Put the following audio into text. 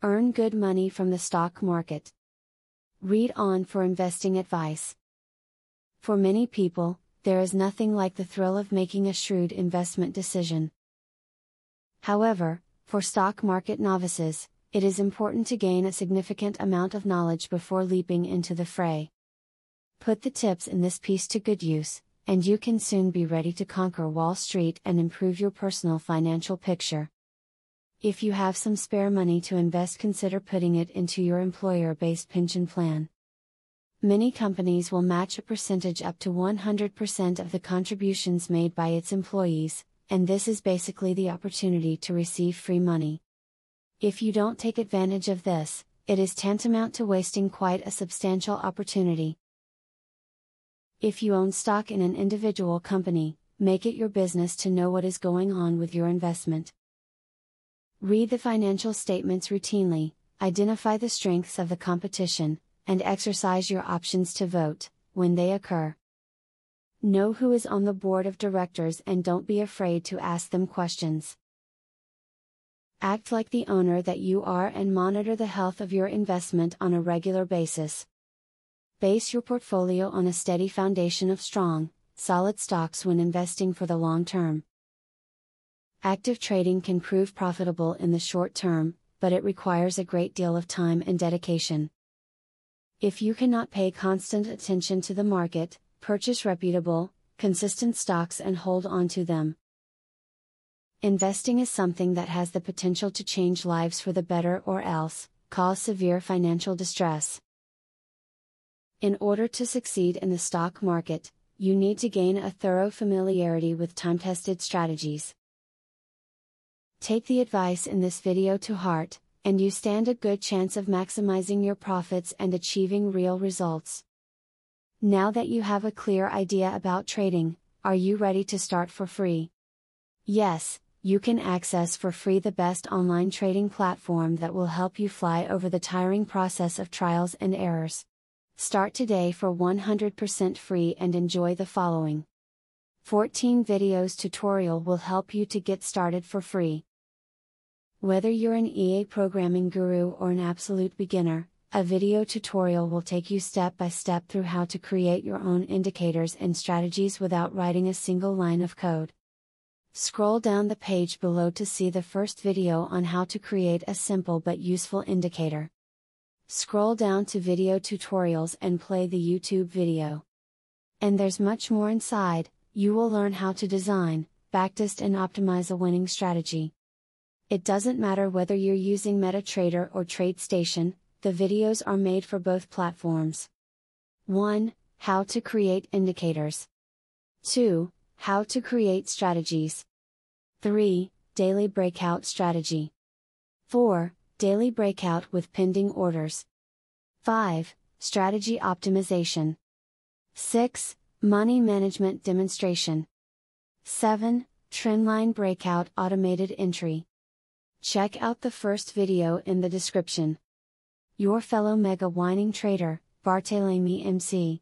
Earn good money from the stock market. Read on for investing advice. For many people, there is nothing like the thrill of making a shrewd investment decision. However, for stock market novices, it is important to gain a significant amount of knowledge before leaping into the fray. Put the tips in this piece to good use, and you can soon be ready to conquer Wall Street and improve your personal financial picture. If you have some spare money to invest, consider putting it into your employer-based pension plan. Many companies will match a percentage up to 100% of the contributions made by its employees, and this is basically the opportunity to receive free money. If you don't take advantage of this, it is tantamount to wasting quite a substantial opportunity. If you own stock in an individual company, make it your business to know what is going on with your investment. Read the financial statements routinely, identify the strengths of the competition, and exercise your options to vote, when they occur. Know who is on the board of directors and don't be afraid to ask them questions. Act like the owner that you are and monitor the health of your investment on a regular basis. Base your portfolio on a steady foundation of strong, solid stocks when investing for the long term. Active trading can prove profitable in the short term, but it requires a great deal of time and dedication. If you cannot pay constant attention to the market, purchase reputable, consistent stocks and hold on to them. Investing is something that has the potential to change lives for the better or else cause severe financial distress. In order to succeed in the stock market, you need to gain a thorough familiarity with time-tested strategies. Take the advice in this video to heart, and you stand a good chance of maximizing your profits and achieving real results. Now that you have a clear idea about trading, are you ready to start for free? Yes, you can access for free the best online trading platform that will help you fly over the tiring process of trials and errors. Start today for 100% free and enjoy the following 14 videos tutorial will help you to get started for free. Whether you're an EA programming guru or an absolute beginner, a video tutorial will take you step by step through how to create your own indicators and strategies without writing a single line of code. Scroll down the page below to see the first video on how to create a simple but useful indicator. Scroll down to video tutorials and play the YouTube video. And there's much more inside. You will learn how to design, backtest and optimize a winning strategy. It doesn't matter whether you're using MetaTrader or TradeStation, the videos are made for both platforms. 1. How to create indicators. 2. How to create strategies. 3. Daily breakout strategy. 4. Daily breakout with pending orders. 5. Strategy optimization. 6. Money management demonstration. 7. Trendline breakout automated entry. Check out the first video in the description. Your fellow mega winning trader, Barthélemy MC.